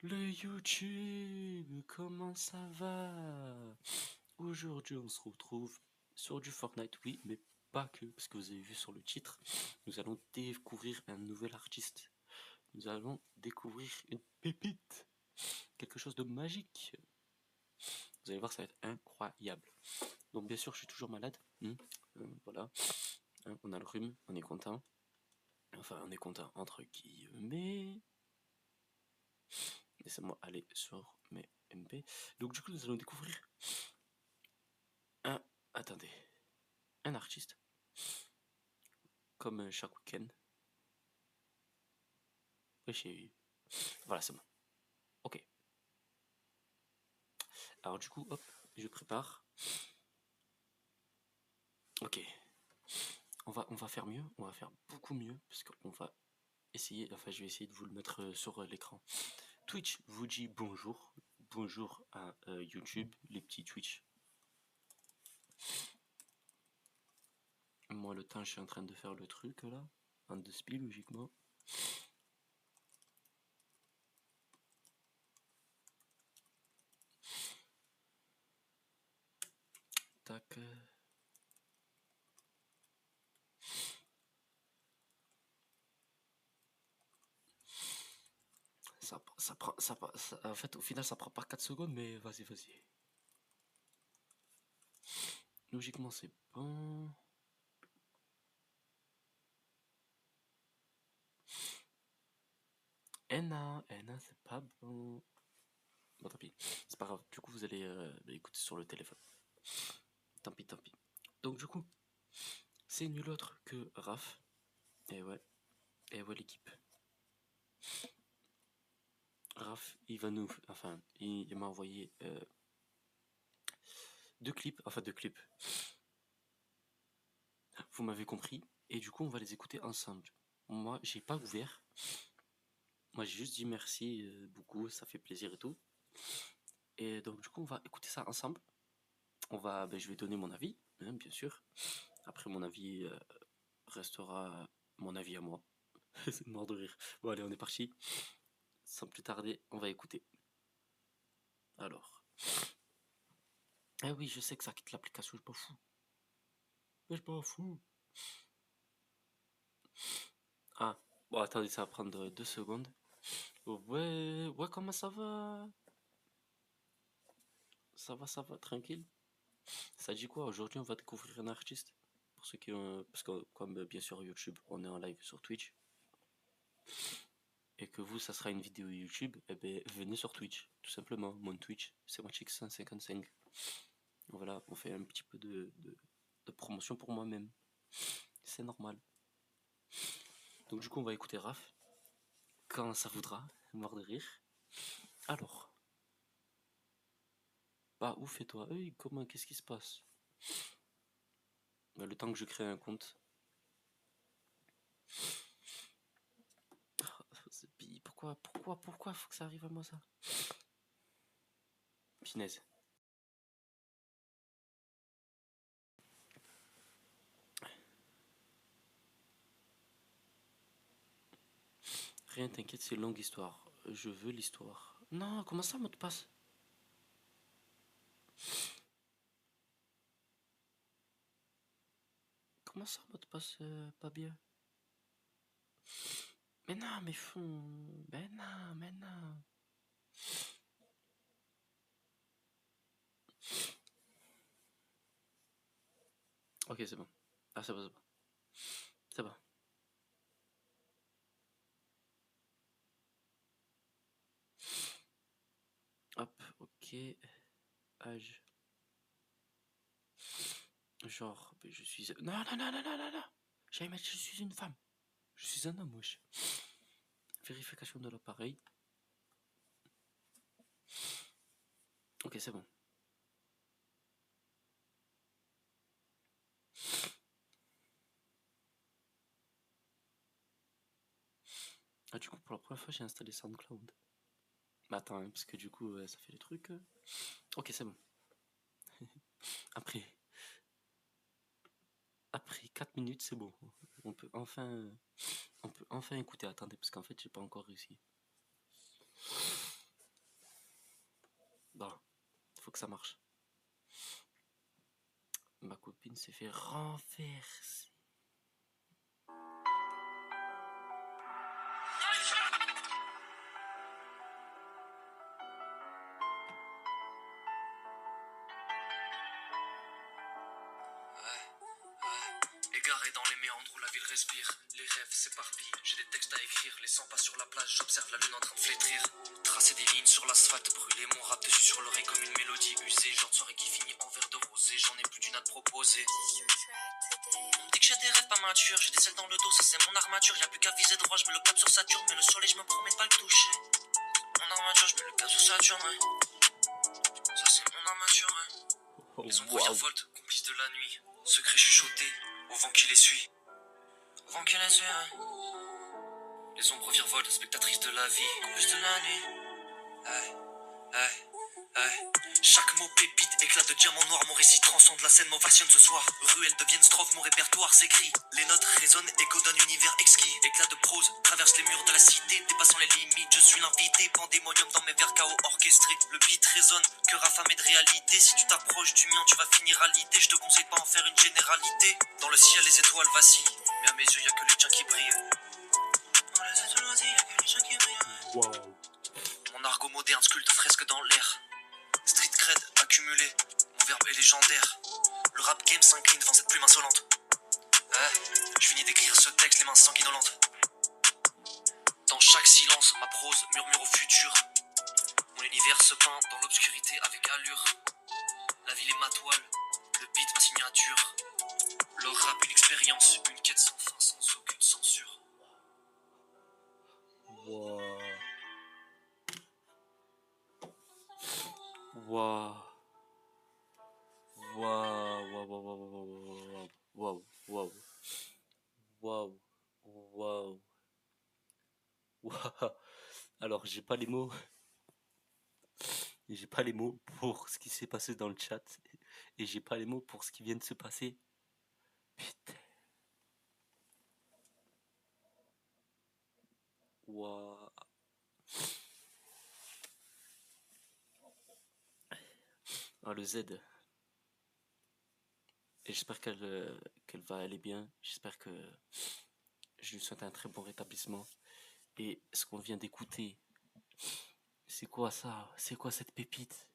Le YouTube, comment ça va? Aujourd'hui, on se retrouve sur du Fortnite, oui, mais pas que, parce que vous avez vu sur le titre, nous allons découvrir un nouvel artiste. Nous allons découvrir une pépite, quelque chose de magique. Vous allez voir, ça va être incroyable. Donc, bien sûr, je suis toujours malade. Voilà. On a le rhume, on est content. Enfin, on est content entre guillemets. Laissez-moi aller sur mes MP. Donc, du coup, nous allons découvrir un. Attendez. Un artiste. Comme chaque week-end. Voilà, c'est bon. Ok. Alors, du coup, hop, je prépare. Ok. On va faire mieux. On va faire beaucoup mieux. Parce qu'on va essayer. Enfin, je vais essayer de vous le mettre sur l'écran. Twitch vous dit bonjour. Bonjour à YouTube, les petits Twitch. Moi, le temps, je suis en train de faire le truc là. En deux spies, logiquement. Tac. En fait, au final, ça prend pas 4 secondes, mais vas-y, vas-y. Logiquement, c'est bon. non, c'est pas bon. Bon, tant pis. C'est pas grave. Du coup, vous allez écouter sur le téléphone. Tant pis, tant pis. Donc, du coup, c'est nul autre que Raph. Et ouais. Et ouais, l'équipe. Raph, il va nous. Enfin, il m'a envoyé deux clips. Enfin, deux clips. Vous m'avez compris. Et du coup, on va les écouter ensemble. Moi, j'ai pas ouvert. Moi, j'ai juste dit merci beaucoup. Ça fait plaisir et tout. Et donc, du coup, on va écouter ça ensemble. Je vais donner mon avis, hein, bien sûr. Après, mon avis restera mon avis à moi. C'est mort de rire. Bon, allez, on est parti. Sans plus tarder, on va écouter. Alors. Eh oui, je sais que ça quitte l'application, je m'en fous. Mais je m'en fous. Ah, bon, attendez, ça va prendre 2 secondes. Ouais, comment ça va? Ça va, tranquille. Ça dit quoi? Aujourd'hui, on va découvrir un artiste. Pour ceux qui ont. Parce que, comme bien sûr, YouTube, on est en live sur Twitch. Et que vous, ça sera une vidéo YouTube, eh ben, venez sur Twitch, tout simplement. Mon Twitch, c'est Mochix155. Voilà, on fait un petit peu de promotion pour moi-même. C'est normal. Donc du coup, on va écouter Raph. Quand ça voudra, mort de rire. Alors, bah, où fais-toi? Comment, qu'est-ce qui se passe? Bah, le temps que je crée un compte. Pourquoi faut que ça arrive à moi, ça? Pinaise. Rien, t'inquiète, c'est une longue histoire. Je veux l'histoire. Non, comment ça, mot de passe? Comment ça, mot de passe pas bien? Mais non, mais fond. Mais non, mais non. Ok, c'est bon. Ah, c'est bon, c'est bon. C'est bon. Hop, ok. Âge. Genre, je suis. Non, non, non, non, non, non, non. J'allais mettre je suis une femme. Je suis un homme, wesh. Vérification de l'appareil. Ok, c'est bon. Ah, du coup, pour la première fois, j'ai installé SoundCloud. Bah, attends, hein, parce que du coup, ça fait les trucs. Ok, c'est bon. Après, après 4 minutes, c'est bon. On peut enfin, on peut enfin écouter. Attendez, parce qu'en fait, j'ai pas encore réussi. Bon, faut que ça marche. Ma copine s'est fait renverser. Égaré dans les méandres où la ville respire, les rêves s'éparpillent, j'ai des textes à écrire, les 100 pas sur la plage, j'observe la lune en train de flétrir. Tracer des lignes sur l'asphalte, brûler mon rap dessus sur l'oreille comme une mélodie usée, genre de soirée qui finit en verre de rosé, j'en ai plus d'une à te proposer. On me dit que j'ai des rêves pas matures, j'ai des selles dans le dos, ça c'est mon armature, y'a plus qu'à viser droit, je mets le cap sur Saturne, mais le soleil je me promets de pas le toucher. Mon armature, je mets le cap sur Saturne, ouais. Ça c'est mon armature, ouais. Les ombres virevoltent, complices de la nuit, secrets chuchotés, au vent qui les suit. Au vent qui les suit, ouais. Les ombres virevoltent, spectatrices de la vie, complices de la nuit. Ouais, ouais. Chaque mot pépite, éclat de diamant noir, mon récit transcende la scène, m'ovationne ce soir. Ruelles deviennent strophes, mon répertoire s'écrit. Les notes résonnent, écho d'un univers exquis. Éclat de prose, traverse les murs de la cité, dépassant les limites, je suis l'invité. Pandémonium dans mes vers chaos orchestrés. Le beat résonne, cœur affamé de réalité. Si tu t'approches du mien, tu vas finir à l'idée. Je te conseille pas en faire une généralité. Dans le ciel, les étoiles vacillent, mais à mes yeux, y'a que les tiens qui brillent. Dans les étoiles vacillent, y'a que les tiens qui brillent. Wow. Mon argot moderne sculpte fresque dans l'air. Street cred accumulé, mon verbe est légendaire. Le rap game s'incline devant cette plume insolente. Je finis d'écrire ce texte, les mains sanguinolentes. Dans chaque silence, ma prose murmure au futur. Mon univers se peint dans l'obscurité avec allure. La ville est ma toile, le beat ma signature. Le rap une expérience, une quête sans fin, sans aucune censure. Wow. Wow. Waouh, waouh, waouh, waouh, waouh, waouh, waouh, waouh. Alors, j'ai pas les mots pour ce qui s'est passé dans le chat et j'ai pas les mots pour ce qui vient de se passer. Putain. Waouh. Ah, le Z. Et j'espère qu'elle va aller bien. J'espère que je lui souhaite un très bon rétablissement. Et ce qu'on vient d'écouter, c'est quoi ça? C'est quoi cette pépite?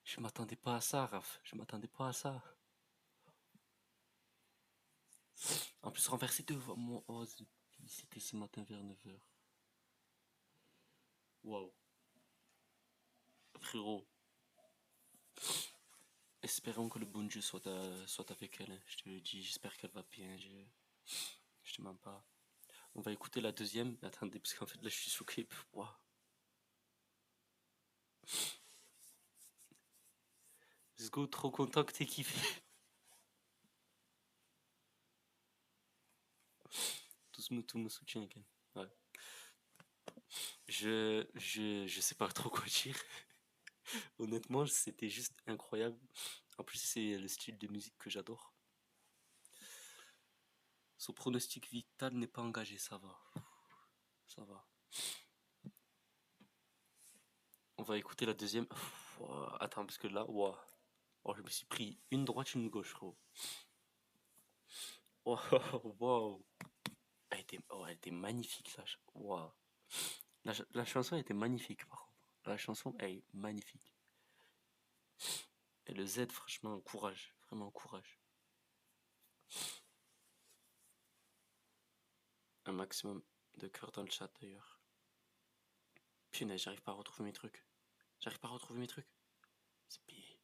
Je m'attendais pas à ça, Raph. Je m'attendais pas à ça. En plus, renversé devant mon ose. C'était ce matin vers 9h. Waouh. Frérot. Espérons que le bon Dieu soit avec elle. Je te le dis, j'espère qu'elle va bien. Je te mens pas. On va écouter la deuxième. Attendez, parce qu'en fait là je suis choqué. Waouh. Let's go, trop content que t'aies kiffé. Tout me soutient, Ken. Ouais. Je sais pas trop quoi dire. Honnêtement, c'était juste incroyable. En plus, c'est le style de musique que j'adore. Son pronostic vital n'est pas engagé, ça va. Ça va. On va écouter la deuxième. Attends, parce que là, wow. Oh, je me suis pris une droite, une gauche, frérot. Wow, wow. Elle était magnifique, là. Wow. La chanson était magnifique, par contre. La chanson est magnifique. Et le Z, franchement, courage. Vraiment, courage. Un maximum de cœur dans le chat, d'ailleurs. Punaise, j'arrive pas à retrouver mes trucs. C'est pire.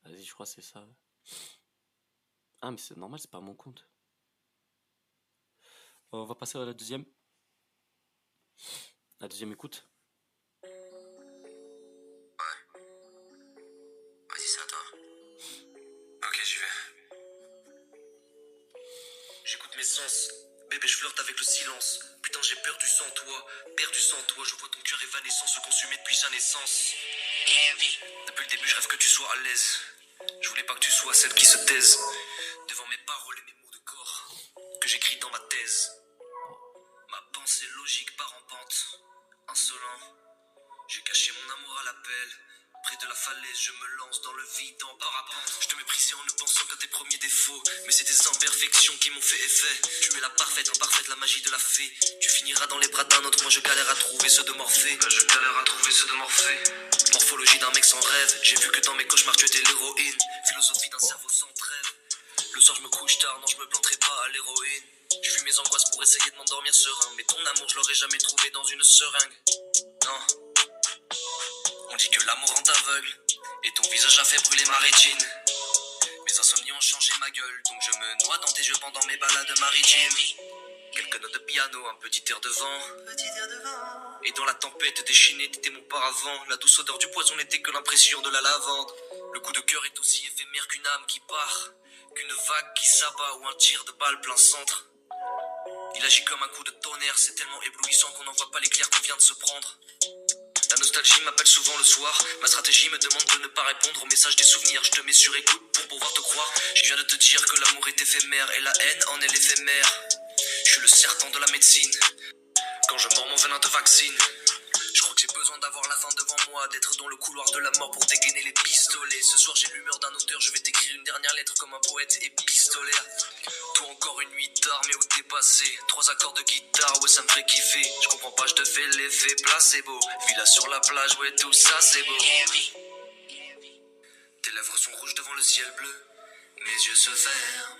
Vas-y, je crois que c'est ça. Ah, mais c'est normal, c'est pas mon compte. On va passer à la deuxième. La deuxième écoute. Vas-y, c'est à toi. Ok, j'y vais. J'écoute mes sens. Bébé, je flirte avec le silence. Putain, j'ai perdu sans toi. Perdu sans toi, je vois ton cœur évanescent se consumer depuis sa naissance. Depuis le début, je rêve que tu sois à l'aise. Je voulais pas que tu sois celle qui se taise devant mes paroles et mes mots de corps que j'écris dans ma thèse. Ma pensée logique part en pente. Insolent, J'ai caché mon amour à la pelle. Près de la falaise, je me lance dans le vide en parapente. Je te méprisais en ne pensant qu'à tes premiers défauts. Mais c'est des imperfections qui m'ont fait effet. Tu es la parfaite, imparfaite, la magie de la fée. Tu finiras dans les bras d'un autre, moi je galère à trouver ceux de Morphée. Je galère à trouver ceux de Morphée. Morphologie d'un mec sans rêve. J'ai vu que dans mes cauchemars tu étais l'héroïne. Philosophie d'un cerveau sans trêve. Le soir je me couche tard, non je me planterai pas à l'héroïne. Je fuis mes angoisses pour essayer de m'endormir serein. Mais ton amour je l'aurais jamais trouvé dans une seringue. Non. On dit que l'amour rend aveugle. Et ton visage a fait brûler ma rétine. Mes insomnies ont changé ma gueule. Donc je me noie dans tes yeux pendant mes balades maritimes. Quelques notes de piano, un petit air de vent. Et dans la tempête déchaînée, t'étais mon paravent. La douce odeur du poison n'était que l'impression de la lavande. Le coup de cœur est aussi éphémère qu'une âme qui part, qu'une vague qui s'abat ou un tir de balle plein centre. Il agit comme un coup de tonnerre, c'est tellement éblouissant qu'on n'en voit pas l'éclair qu'on vient de se prendre. La nostalgie m'appelle souvent le soir. Ma stratégie me demande de ne pas répondre aux messages des souvenirs. Je te mets sur écoute pour pouvoir te croire. Je viens de te dire que l'amour est éphémère et la haine en est l'éphémère. Je suis le serpent de la médecine. Quand je mords mon venin de vaccine. Je crois que j'ai besoin d'avoir la fin devant moi, d'être dans le couloir de la mort pour dégainer les pistolets. Ce soir j'ai l'humeur d'un auteur, je vais t'écrire une dernière lettre comme un poète épistolaire. Toi encore une nuit tard, mais où t'es passé? 3 accords de guitare, ouais ça me fait kiffer. Je comprends pas, je te fais l'effet placebo. Villa sur la plage, ouais tout ça c'est beau. Tes lèvres sont rouges devant le ciel bleu. Mes yeux se ferment,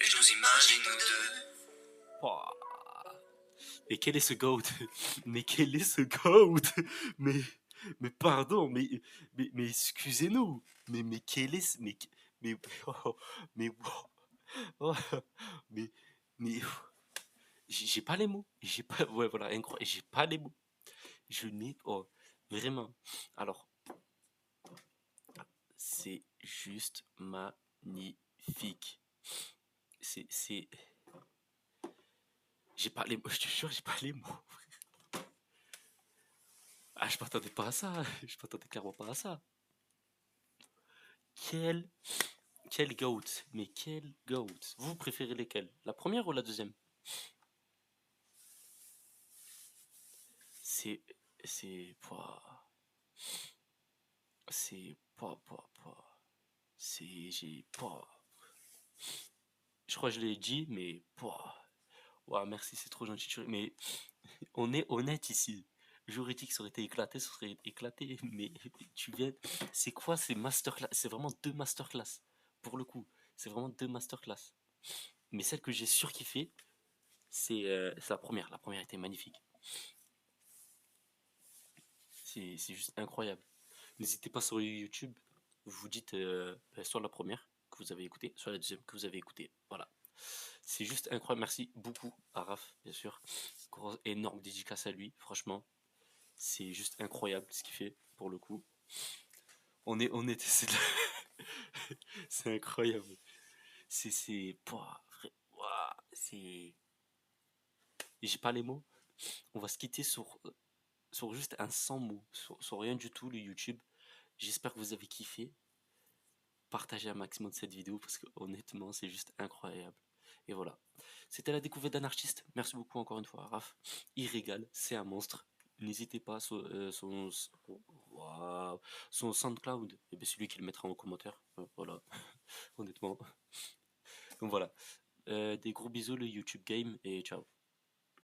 et je nous imagine nous deux. Pouah. Mais quel est ce goat? Mais quel est ce goat? Mais, mais pardon, mais excusez-nous. Mais quel est ce... Mais, oh, mais, oh, mais, mais, j'ai pas les mots. J'ai pas, ouais, voilà, incroyable. J'ai pas les mots. Je n'ai, oh, vraiment. Alors, c'est juste magnifique. C'est, j'ai pas les mots, je te jure, j'ai pas les mots. Ah, je m'attendais pas à ça. Je m'attendais clairement pas à ça. Quel, quel goat. Mais quel goat. Vous préférez lesquels? La première ou la deuxième? C'est, pouah, pouah. Pouah. Je crois que je l'ai dit, mais, pouah. Ouah, merci, c'est trop gentil. Mais on est honnête ici. J'aurais dit que ça aurait été éclaté, ça serait éclaté. Mais tu viens. C'est quoi ces masterclass? C'est vraiment 2 masterclass. Pour le coup, c'est vraiment 2 masterclass. Mais celle que j'ai surkiffé, c'est la première. La première était magnifique. C'est juste incroyable. N'hésitez pas sur YouTube. Vous dites soit la première que vous avez écoutée, soit la deuxième que vous avez écoutée. Voilà. C'est juste incroyable. Merci beaucoup à Raph, bien sûr. Énorme dédicace à lui, franchement. C'est juste incroyable ce qu'il fait, pour le coup. C'est incroyable. Pouah, ouah, j'ai pas les mots. On va se quitter sur juste un sans mots, sur rien du tout, le YouTube. J'espère que vous avez kiffé. Partagez un maximum cette vidéo parce que honnêtement, c'est juste incroyable. Et voilà. C'était la découverte d'un artiste. Merci beaucoup encore une fois, Raph. Il régale, c'est un monstre. N'hésitez pas sur waouh, son SoundCloud, et bien celui qui le mettra en commentaire. Voilà, honnêtement. Donc voilà. Des gros bisous, le YouTube Game, et ciao.